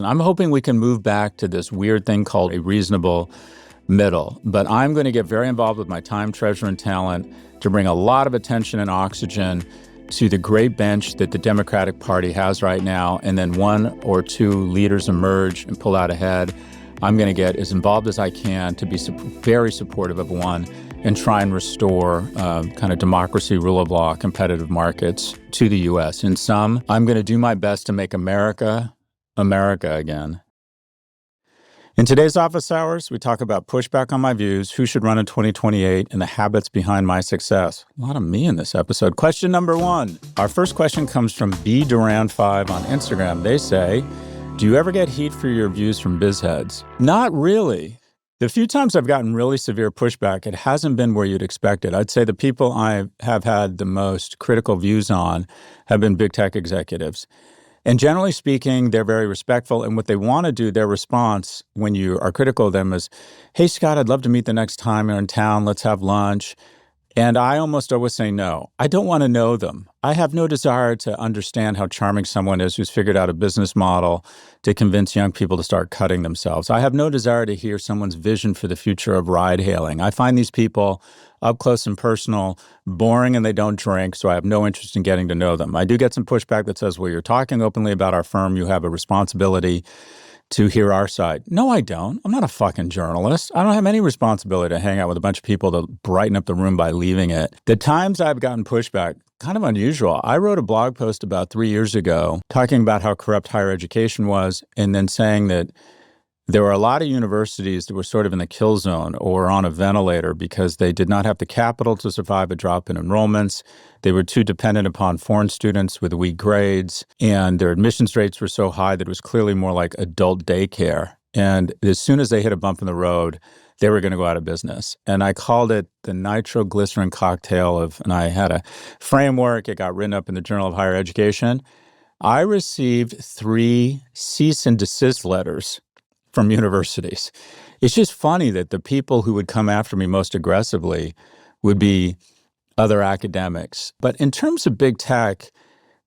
I'm hoping we can move back to this weird thing called a reasonable middle. But I'm going to get very involved with my time, treasure, and talent to bring a lot of attention and oxygen to the great bench that the Democratic Party has right now. And then one or two leaders emerge and pull out ahead. I'm going to get as involved as I can to be very supportive of one and try and restore kind of democracy, rule of law, competitive markets to the U.S. In sum, I'm going to do my best to make America again. In today's Office Hours, we talk about Pushback on My Views, who should run in 2028, and the habits behind my success. A lot of me in this episode. Question number 1. Our first question comes from bduran5 on Instagram. They say, do you ever get heat for your views from bizheads? Not really. The few times I've gotten really severe pushback, it hasn't been where you'd expect it. I'd say the people I have had the most critical views on have been big tech executives. And generally speaking, they're very respectful. And what they want to do, their response when you are critical of them is, hey, Scott, I'd love to meet the next time you're in town. Let's have lunch. And I almost always say no. I don't want to know them. I have no desire to understand how charming someone is who's figured out a business model to convince young people to start cutting themselves. I have no desire to hear someone's vision for the future of ride hailing. I find these people up close and personal, boring, and they don't drink, so I have no interest in getting to know them. I do get some pushback that says, well, you're talking openly about our firm. You have a responsibility to hear our side. No, I don't. I'm not a fucking journalist. I don't have any responsibility to hang out with a bunch of people to brighten up the room by leaving it. The times I've gotten pushback, kind of unusual. I wrote a blog post about 3 years ago talking about how corrupt higher education was and then saying that there were a lot of universities that were sort of in the kill zone or on a ventilator because they did not have the capital to survive a drop in enrollments. They were too dependent upon foreign students with weak grades, and their admissions rates were so high that it was clearly more like adult daycare. And as soon as they hit a bump in the road, they were going to go out of business. And I called it the nitroglycerin cocktail and I had a framework. It got written up in the Journal of Higher Education. I received 3 cease and desist letters from universities. It's just funny that the people who would come after me most aggressively would be other academics. But in terms of big tech,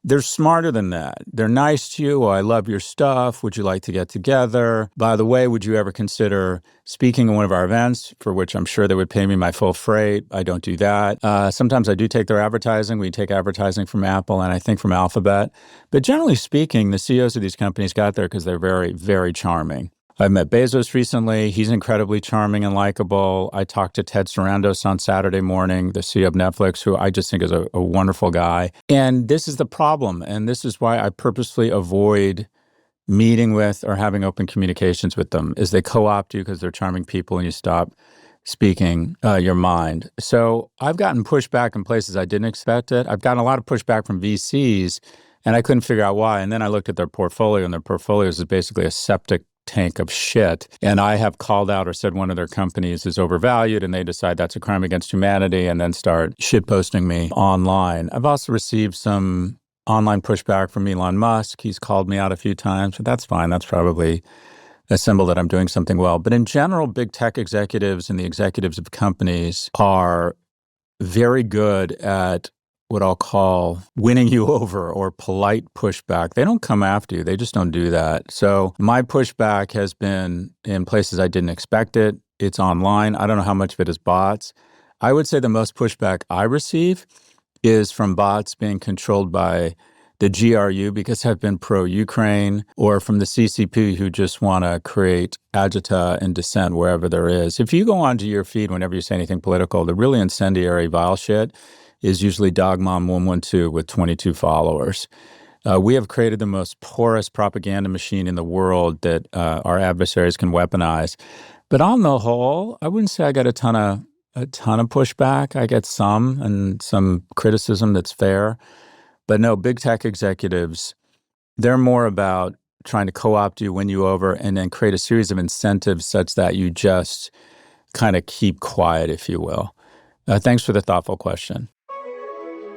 they're smarter than that. They're nice to you. Oh, I love your stuff. Would you like to get together? By the way, would you ever consider speaking at one of our events, for which I'm sure they would pay me my full freight? I don't do that. Sometimes I do take their advertising. We take advertising from Apple and I think from Alphabet. But generally speaking, the CEOs of these companies got there because they're very, very charming. I've met Bezos recently. He's incredibly charming and likable. I talked to Ted Sarandos on Saturday morning, the CEO of Netflix, who I just think is a wonderful guy. And this is the problem. And this is why I purposefully avoid meeting with or having open communications with them, is they co-opt you because they're charming people and you stop speaking your mind. So I've gotten pushback in places I didn't expect it. I've gotten a lot of pushback from VCs, and I couldn't figure out why. And then I looked at their portfolio, and their portfolios is basically a septic tank of shit. And I have called out or said one of their companies is overvalued, and they decide that's a crime against humanity and then start shitposting me online. I've also received some online pushback from Elon Musk. He's called me out a few times, but that's fine. That's probably a symbol that I'm doing something well. But in general, big tech executives and the executives of companies are very good at what I'll call winning you over or polite pushback. They don't come after you. They just don't do that. So my pushback has been in places I didn't expect it. It's online. I don't know how much of it is bots. I would say the most pushback I receive is from bots being controlled by the GRU because I've been pro-Ukraine, or from the CCP who just want to create agita and dissent wherever there is. If you go onto your feed whenever you say anything political, the really incendiary, vile shit is usually DogMom112 with 22 followers. We have created the most porous propaganda machine in the world that our adversaries can weaponize. But on the whole, I wouldn't say I got a ton of pushback. I get some, and some criticism that's fair. But no, big tech executives, they're more about trying to co-opt you, win you over, and then create a series of incentives such that you just kind of keep quiet, if you will. Thanks for the thoughtful question.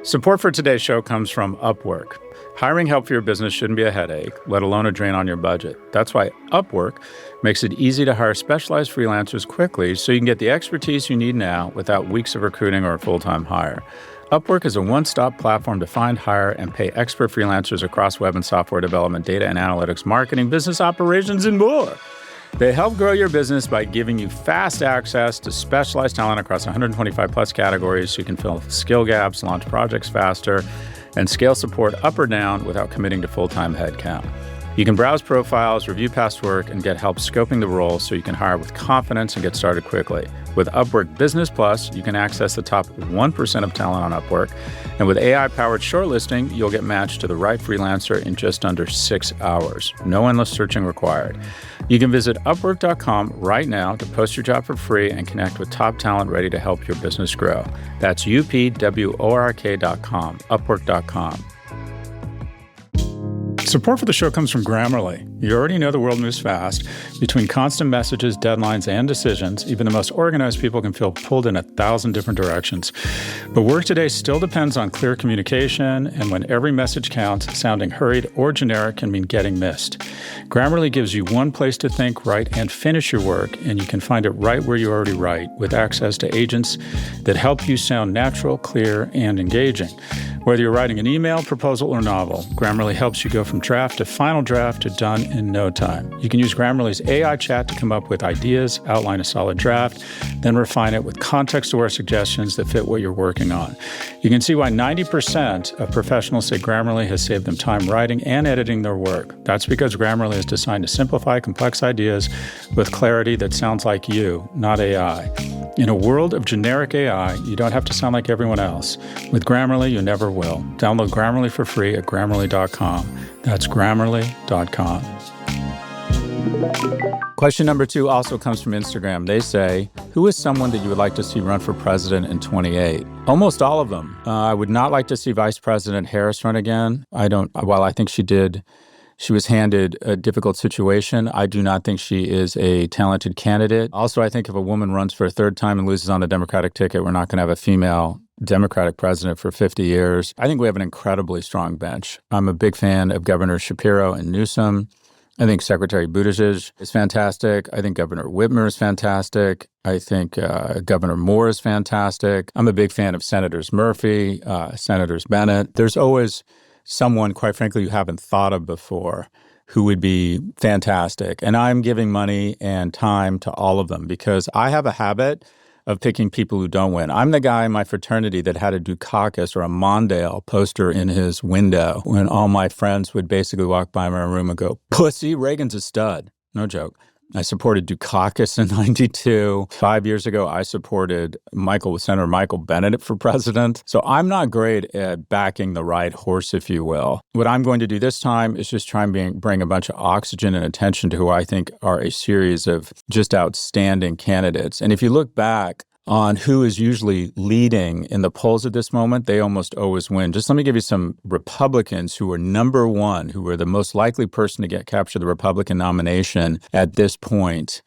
Support for today's show comes from Upwork. Hiring help for your business shouldn't be a headache, let alone a drain on your budget. That's why Upwork makes it easy to hire specialized freelancers quickly so you can get the expertise you need now without weeks of recruiting or a full-time hire. Upwork is a one-stop platform to find, hire, and pay expert freelancers across web and software development, data and analytics, marketing, business operations, and more. They help grow your business by giving you fast access to specialized talent across 125 plus categories so you can fill skill gaps, launch projects faster, and scale support up or down without committing to full-time headcount. You can browse profiles, review past work, and get help scoping the role so you can hire with confidence and get started quickly. With Upwork Business Plus, you can access the top 1% of talent on Upwork. And with AI-powered shortlisting, you'll get matched to the right freelancer in just under 6 hours. No endless searching required. You can visit Upwork.com right now to post your job for free and connect with top talent ready to help your business grow. That's UPWORK.com, Upwork.com. Support for the show comes from Grammarly. You already know the world moves fast. Between constant messages, deadlines, and decisions, even the most organized people can feel pulled in 1,000 different directions. But work today still depends on clear communication, and when every message counts, sounding hurried or generic can mean getting missed. Grammarly gives you one place to think, write, and finish your work, and you can find it right where you already write, with access to agents that help you sound natural, clear, and engaging. Whether you're writing an email, proposal, or novel, Grammarly helps you go from draft to final draft to done in no time. You can use Grammarly's AI chat to come up with ideas, outline a solid draft, then refine it with context-aware suggestions that fit what you're working on. You can see why 90% of professionals say Grammarly has saved them time writing and editing their work. That's because Grammarly is designed to simplify complex ideas with clarity that sounds like you, not AI. In a world of generic AI, you don't have to sound like everyone else. With Grammarly, you never will. Download Grammarly for free at Grammarly.com. That's Grammarly.com. Question number 2 also comes from Instagram. They say, who is someone that you would like to see run for president in 28? Almost all of them. I would not like to see Vice President Harris run again. While I think she was handed a difficult situation, I do not think she is a talented candidate. Also, I think if a woman runs for a third time and loses on the Democratic ticket, we're not going to have a female Democratic president for 50 years. I think we have an incredibly strong bench. I'm a big fan of Governor Shapiro and Newsom. I think Secretary Buttigieg is fantastic. I think Governor Whitmer is fantastic. I think Governor Moore is fantastic. I'm a big fan of Senators Murphy, Senators Bennett. There's always someone, quite frankly, you haven't thought of before who would be fantastic. And I'm giving money and time to all of them because I have a habit of picking people who don't win. I'm the guy in my fraternity that had a Dukakis or a Mondale poster in his window when all my friends would basically walk by my room and go, "Pussy, Reagan's a stud." No joke. I supported Dukakis in 92. 5 years ago, I supported Senator Michael Benedict for president. So I'm not great at backing the right horse, if you will. What I'm going to do this time is just try and bring a bunch of oxygen and attention to who I think are a series of just outstanding candidates. And if you look back on who is usually leading in the polls at this moment, they almost always win. Just let me give you some Republicans who are number one, who are the most likely person to capture the Republican nomination at this point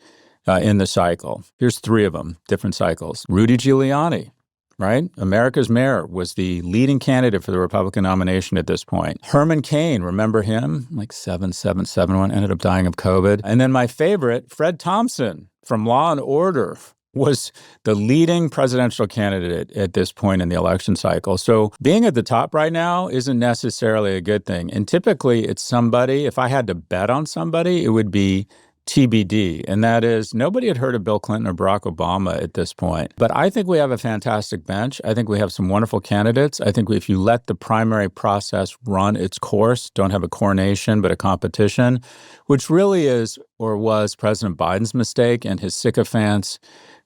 in the cycle. Here's 3 of them, different cycles. Rudy Giuliani, right? America's mayor was the leading candidate for the Republican nomination at this point. Herman Cain, remember him? Like 771, ended up dying of COVID. And then my favorite, Fred Thompson from Law and Order, was the leading presidential candidate at this point in the election cycle. So being at the top right now isn't necessarily a good thing. And typically it's somebody, if I had to bet on somebody, it would be TBD. And that is, nobody had heard of Bill Clinton or Barack Obama at this point. But I think we have a fantastic bench. I think we have some wonderful candidates. I think if you let the primary process run its course, don't have a coronation, but a competition, which really is or was President Biden's mistake and his sycophants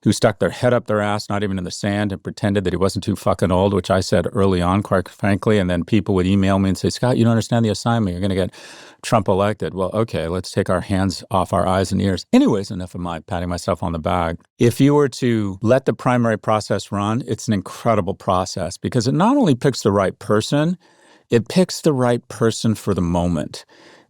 who stuck their head up their ass, not even in the sand, and pretended that he wasn't too fucking old, which I said early on, quite frankly. And then people would email me and say, "Scott, you don't understand the assignment. You're going to get Trump elected." Well, okay, let's take our hands off our eyes and ears. Anyways, enough of my patting myself on the back. If you were to let the primary process run, it's an incredible process because it not only picks the right person, it picks the right person for the moment.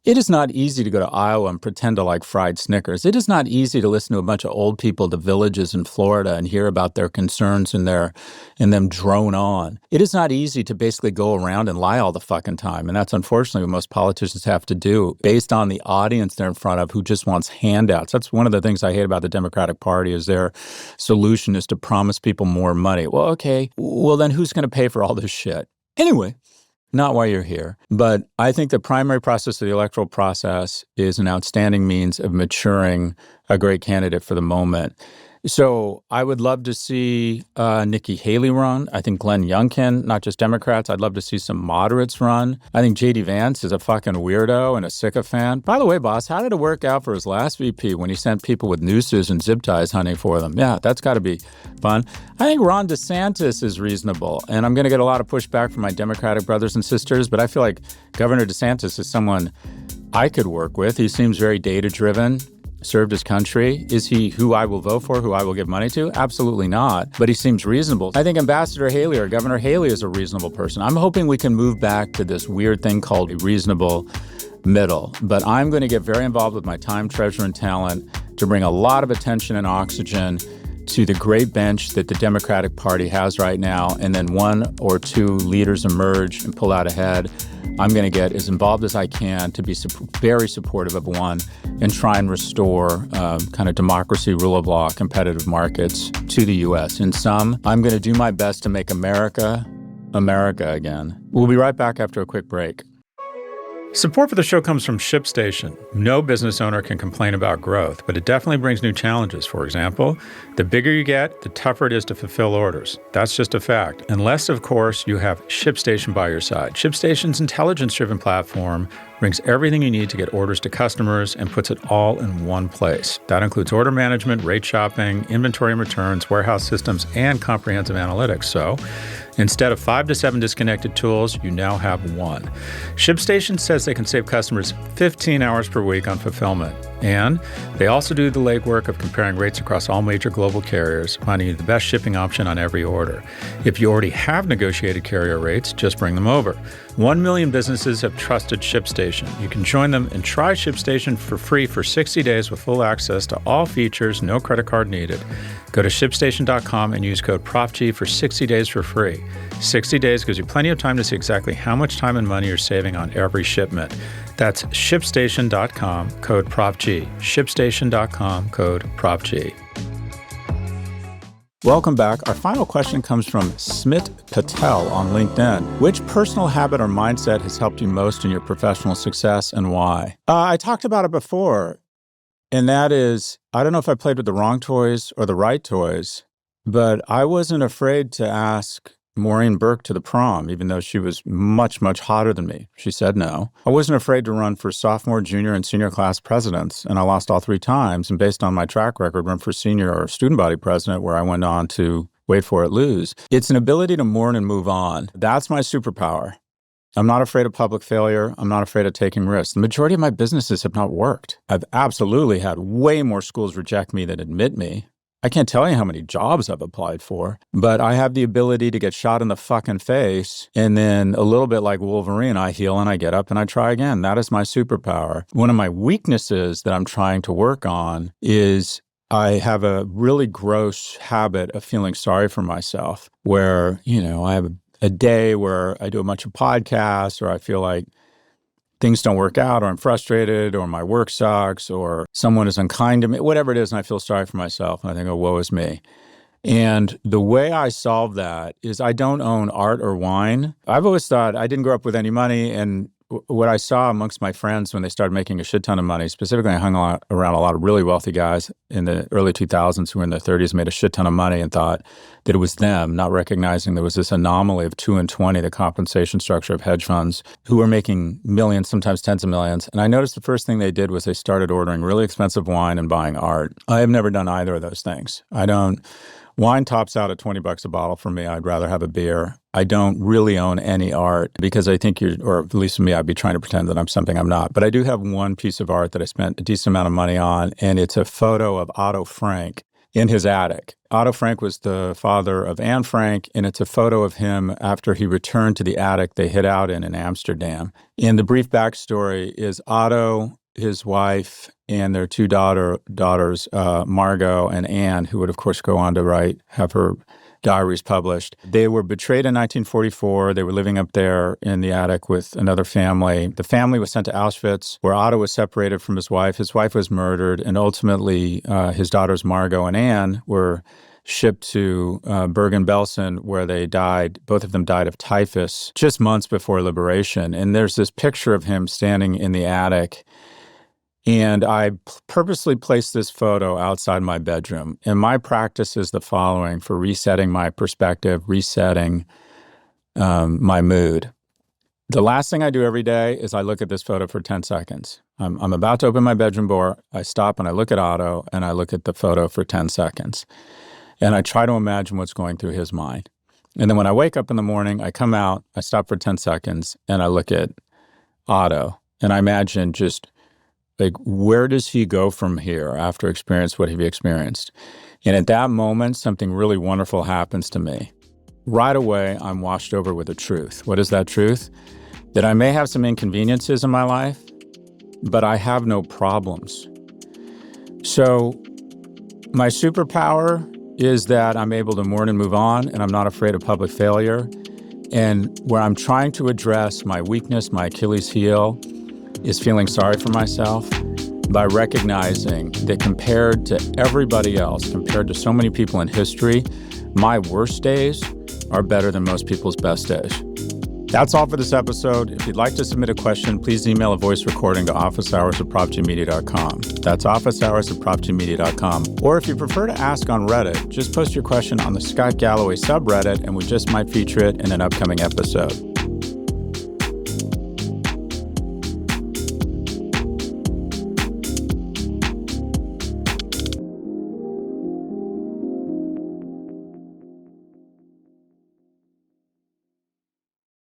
It is not easy to go to Iowa and pretend to like fried Snickers. It is not easy to listen to a bunch of old people to villages in Florida and hear about their concerns and them drone on. It is not easy to basically go around and lie all the fucking time. And that's unfortunately what most politicians have to do based on the audience they're in front of who just wants handouts. That's one of the things I hate about the Democratic Party is their solution is to promise people more money. Well, okay, well then who's going to pay for all this shit? Anyway. Not why you're here. But I think the primary process of the electoral process is an outstanding means of maturing a great candidate for the moment. So I would love to see Nikki Haley run. I think Glenn Youngkin, not just Democrats. I'd love to see some moderates run. I think J.D. Vance is a fucking weirdo and a sycophant. By the way, boss, how did it work out for his last VP when he sent people with nooses and zip ties hunting for them? Yeah, that's got to be fun. I think Ron DeSantis is reasonable, and I'm going to get a lot of pushback from my Democratic brothers and sisters, but I feel like Governor DeSantis is someone I could work with. He seems very data-driven. Served his country. Is he who I will vote for, who I will give money to? Absolutely not. But he seems reasonable. I think Ambassador Haley or Governor Haley is a reasonable person. I'm hoping we can move back to this weird thing called a reasonable middle. But I'm going to get very involved with my time, treasure, and talent to bring a lot of attention and oxygen to the great bench that the Democratic Party has right now, and then one or two leaders emerge and pull out ahead. I'm going to get as involved as I can to be very supportive of one and try and restore kind of democracy, rule of law, competitive markets to the U.S. In sum, I'm going to do my best to make America, America again. We'll be right back after a quick break. Support for the show comes from ShipStation. No business owner can complain about growth, but it definitely brings new challenges. For example, the bigger you get, the tougher it is to fulfill orders. That's just a fact. Unless, of course, you have ShipStation by your side. ShipStation's intelligence-driven platform brings everything you need to get orders to customers and puts it all in one place. That includes order management, rate shopping, inventory and returns, warehouse systems, and comprehensive analytics. So, instead of 5 to 7 disconnected tools, you now have one. ShipStation says they can save customers 15 hours per week on fulfillment. And they also do the legwork of comparing rates across all major global carriers, finding you the best shipping option on every order. If you already have negotiated carrier rates, just bring them over. 1 million businesses have trusted ShipStation. You can join them and try ShipStation for free for 60 days with full access to all features, no credit card needed. Go to ShipStation.com and use code Prof G for 60 days for free. 60 days gives you plenty of time to see exactly how much time and money you're saving on every shipment. That's ShipStation.com, code Prof G. ShipStation.com, code Prof G. Welcome back. Our final question comes from Smit Patel on LinkedIn. Which personal habit or mindset has helped you most in your professional success and why? I talked about it before, and that is, I don't know if I played with the wrong toys or the right toys, but I wasn't afraid to ask Maureen Burke to the prom, even though she was much, much hotter than me. She said no. I wasn't afraid to run for sophomore, junior, and senior class presidents, and I lost all 3 times. And based on my track record, run for senior or student body president, where I went on to, wait for it, lose. It's an ability to mourn and move on. That's my superpower. I'm not afraid of public failure. I'm not afraid of taking risks. The majority of my businesses have not worked. I've absolutely had way more schools reject me than admit me. I can't tell you how many jobs I've applied for, but I have the ability to get shot in the fucking face, and then a little bit like Wolverine, I heal and I get up and I try again. That is my superpower. One of my weaknesses that I'm trying to work on is I have a really gross habit of feeling sorry for myself, where, I have a day where I do a bunch of podcasts, or I feel like things don't work out, or I'm frustrated, or my work sucks, or someone is unkind to me, whatever it is, and I feel sorry for myself, and I think, oh, woe is me. And the way I solve that is I don't own art or wine. I've always thought I didn't grow up with any money, and what I saw amongst my friends when they started making a shit ton of money, specifically I hung around a lot of really wealthy guys in the early 2000s who were in their 30s, made a shit ton of money and thought that it was them, not recognizing there was this anomaly of 2 and 20, the compensation structure of hedge funds, who were making millions, sometimes tens of millions. And I noticed the first thing they did was they started ordering really expensive wine and buying art. I have never done either of those things. Wine tops out at $20 a bottle for me. I'd rather have a beer. I don't really own any art because I think or at least for me, I'd be trying to pretend that I'm something I'm not. But I do have one piece of art that I spent a decent amount of money on, and it's a photo of Otto Frank in his attic. Otto Frank was the father of Anne Frank, and it's a photo of him after he returned to the attic they hid out in Amsterdam. And the brief backstory is Otto, his wife, and their two daughters, Margot and Anne, who would, of course, go on to have her diaries published. They were betrayed in 1944. They were living up there in the attic with another family. The family was sent to Auschwitz, where Otto was separated from his wife. His wife was murdered, and ultimately his daughters Margot and Anne were shipped to Bergen-Belsen, where they died. Both of them died of typhus just months before liberation. And there's this picture of him standing in the attic. And I purposely placed this photo outside my bedroom. And my practice is the following for resetting my perspective, resetting my mood. The last thing I do every day is I look at this photo for 10 seconds. I'm about to open my bedroom door. I stop and I look at Otto and I look at the photo for 10 seconds. And I try to imagine what's going through his mind. And then when I wake up in the morning, I come out, I stop for 10 seconds, and I look at Otto. And I imagine just where does he go from here after experience what he experienced? And at that moment, something really wonderful happens to me. Right away, I'm washed over with the truth. What is that truth? That I may have some inconveniences in my life, but I have no problems. So my superpower is that I'm able to mourn and move on, and I'm not afraid of public failure. And where I'm trying to address my weakness, my Achilles heel, is feeling sorry for myself by recognizing that compared to everybody else, compared to so many people in history, my worst days are better than most people's best days. That's all for this episode. If you'd like to submit a question, please email a voice recording to officehours@profgmedia.com. That's officehours@profgmedia.com. Or if you prefer to ask on Reddit, just post your question on the Scott Galloway subreddit, and we just might feature it in an upcoming episode.